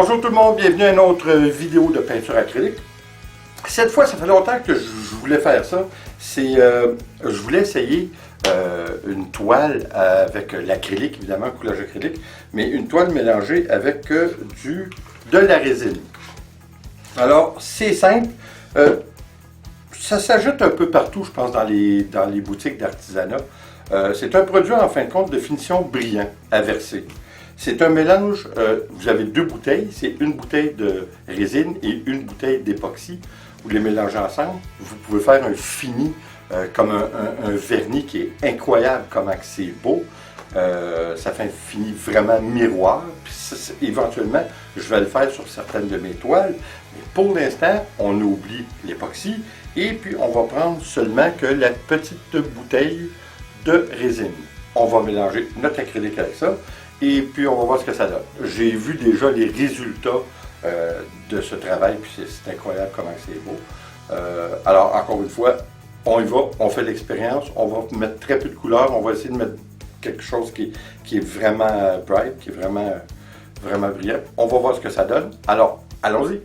Bonjour tout le monde, bienvenue à une autre vidéo de peinture acrylique. Cette fois, ça fait longtemps que je voulais faire ça. Je voulais essayer une toile avec l'acrylique, évidemment, coulage acrylique, mais une toile mélangée avec de la résine. Alors, c'est simple. Ça s'ajoute un peu partout, je pense, dans les boutiques d'artisanat. C'est un produit, en fin de compte, de finition brillant à verser. C'est un mélange, vous avez deux bouteilles, c'est une bouteille de résine et une bouteille d'époxy. Vous les mélangez ensemble, vous pouvez faire un fini comme un vernis qui est incroyable, comment c'est beau. Ça fait un fini vraiment miroir. Puis éventuellement, je vais le faire sur certaines de mes toiles. Mais pour l'instant, on oublie l'époxy et puis on va prendre seulement que la petite bouteille de résine. On va mélanger notre acrylique avec ça. Et puis, on va voir ce que ça donne. J'ai vu déjà les résultats de ce travail, puis c'est incroyable comment c'est beau. Alors, encore une fois, on y va, on fait l'expérience, on va mettre très peu de couleurs, on va essayer de mettre quelque chose qui est vraiment bright, qui est vraiment brillant. On va voir ce que ça donne. Alors, allons-y!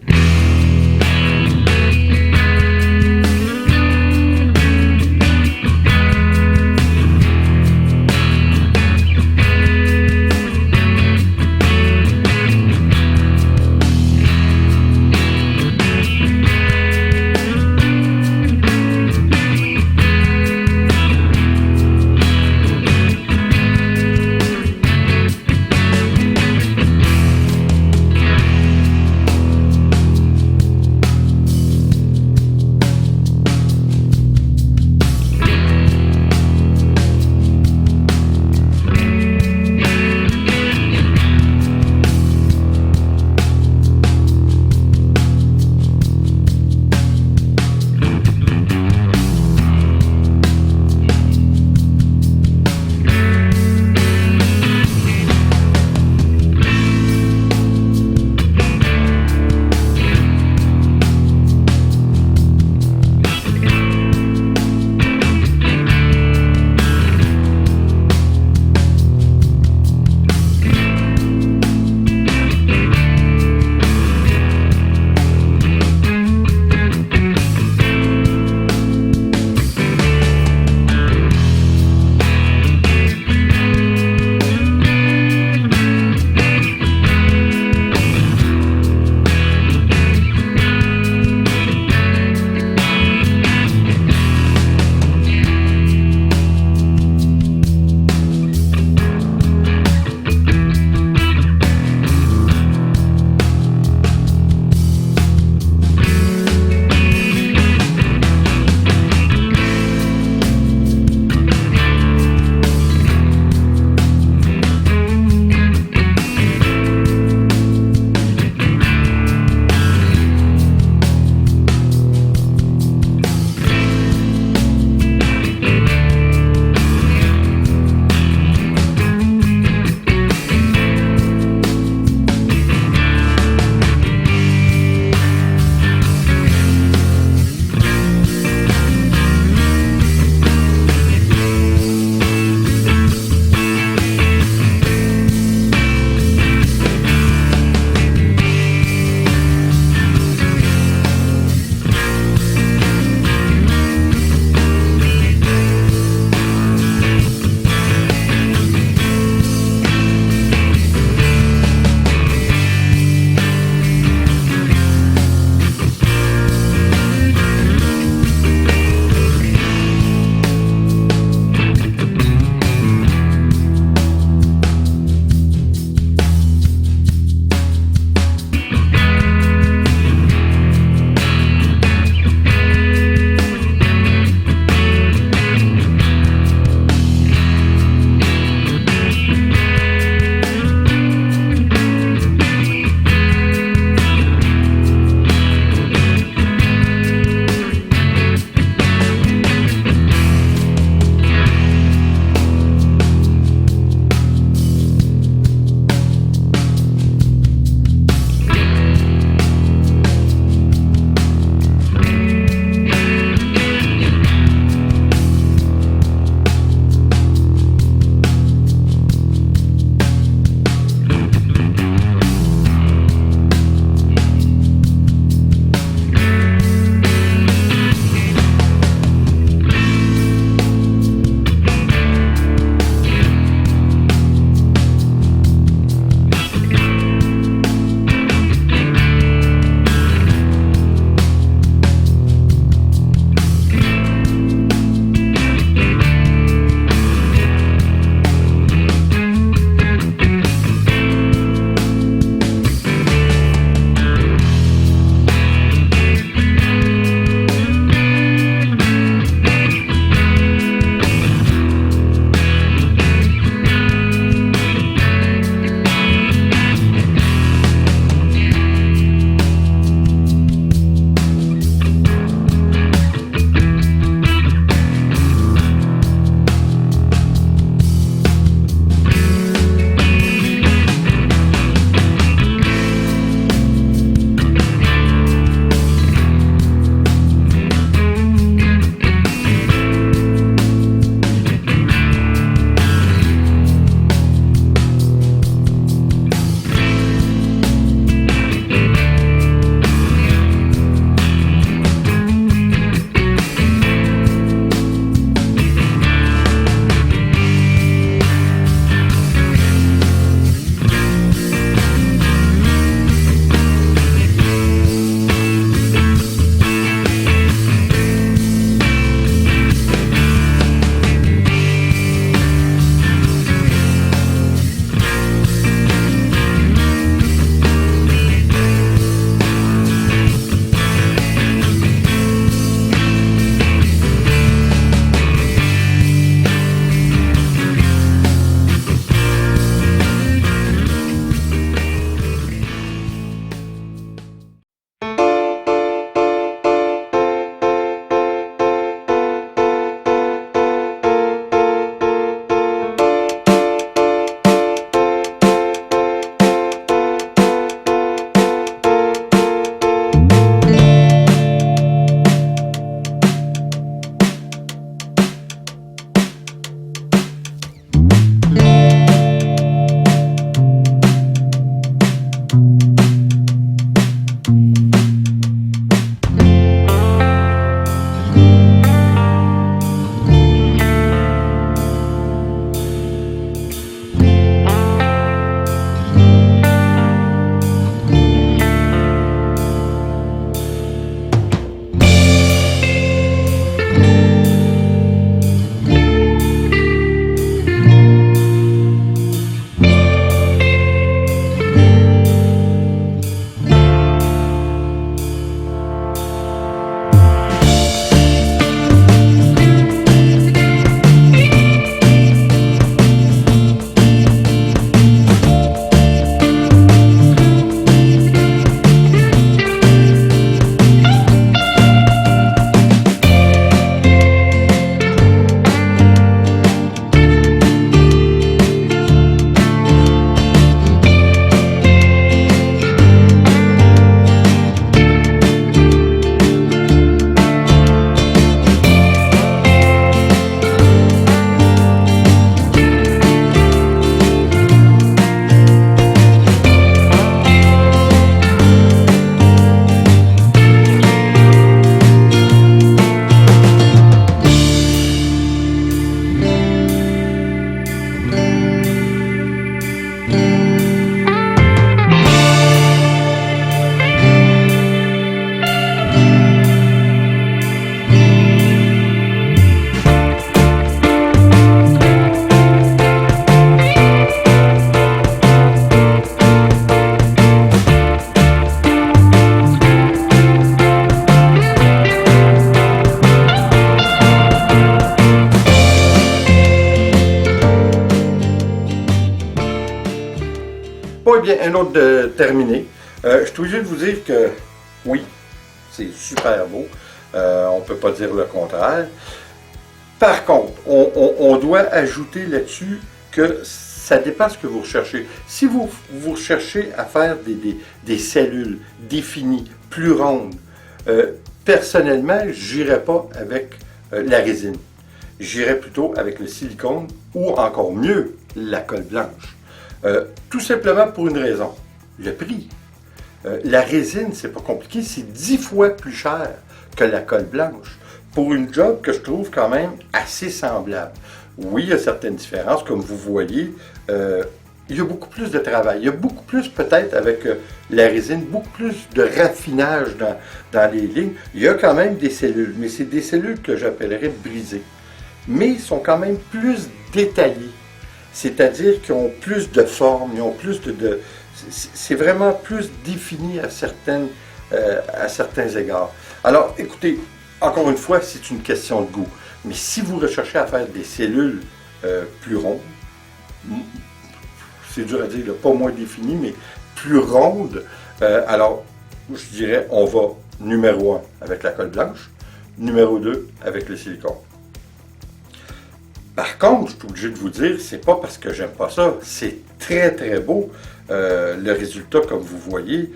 tiens, un autre terminé. Je suis obligé de vous dire que oui, c'est super beau. On ne peut pas dire le contraire. Par contre, on doit ajouter là-dessus que ça dépend ce que vous recherchez. Si vous recherchez à faire des cellules définies, plus rondes, personnellement, je n'irais pas avec la résine. J'irais plutôt avec le silicone ou encore mieux, la colle blanche. Tout simplement pour une raison, le prix. La résine, c'est pas compliqué, c'est 10 fois plus cher que la colle blanche pour une job que je trouve quand même assez semblable. Oui, il y a certaines différences, comme vous voyez, il y a beaucoup plus de travail. Il y a beaucoup plus, peut-être, avec la résine, beaucoup plus de raffinage dans les lignes. Il y a quand même des cellules, mais c'est des cellules que j'appellerais brisées. Mais ils sont quand même plus détaillés. C'est-à-dire qu'ils ont plus de forme, ils ont plus de c'est vraiment plus défini à certains égards. Alors, écoutez, encore une fois, c'est une question de goût. Mais si vous recherchez à faire des cellules plus rondes, c'est dur à dire, pas moins définies, mais plus rondes, alors, je dirais, on va numéro 1 avec la colle blanche, numéro 2 avec le silicone. Par contre, je suis obligé de vous dire, c'est pas parce que j'aime pas ça, c'est très très beau. Le résultat, comme vous voyez,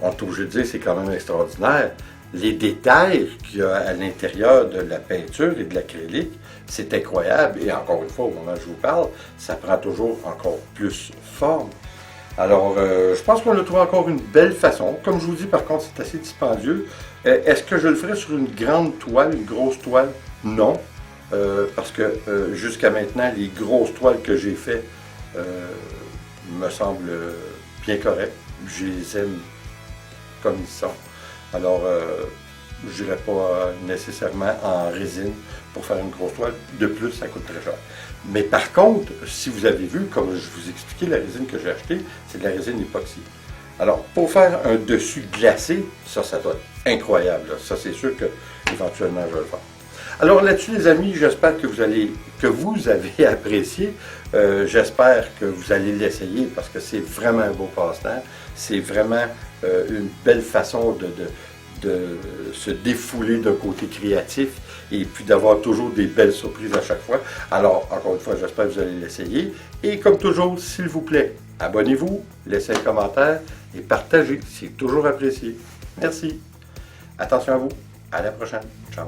on est obligé de dire, c'est quand même extraordinaire. Les détails qu'il y a à l'intérieur de la peinture et de l'acrylique, c'est incroyable. Et encore une fois, au moment où je vous parle, ça prend toujours encore plus forme. Alors, je pense qu'on a trouvé encore une belle façon. Comme je vous dis, par contre, c'est assez dispendieux. Est-ce que je le ferai sur une grande toile, une grosse toile? Non. Parce que jusqu'à maintenant, les grosses toiles que j'ai faites me semblent bien correctes. Je les aime comme ils sont. Alors, je n'irai pas nécessairement en résine pour faire une grosse toile. De plus, ça coûte très cher. Mais par contre, si vous avez vu, comme je vous expliquais, la résine que j'ai achetée, c'est de la résine époxy. Alors, pour faire un dessus glacé, ça doit être incroyable. Là. Ça, c'est sûr que éventuellement, je vais le faire. Alors là-dessus, les amis, j'espère que vous avez apprécié. J'espère que vous allez l'essayer parce que c'est vraiment un beau passe-temps. C'est vraiment une belle façon de se défouler d'un côté créatif et puis d'avoir toujours des belles surprises à chaque fois. Alors, encore une fois, j'espère que vous allez l'essayer. Et comme toujours, s'il vous plaît, abonnez-vous, laissez un commentaire et partagez. C'est toujours apprécié. Merci. Attention à vous. À la prochaine. Ciao.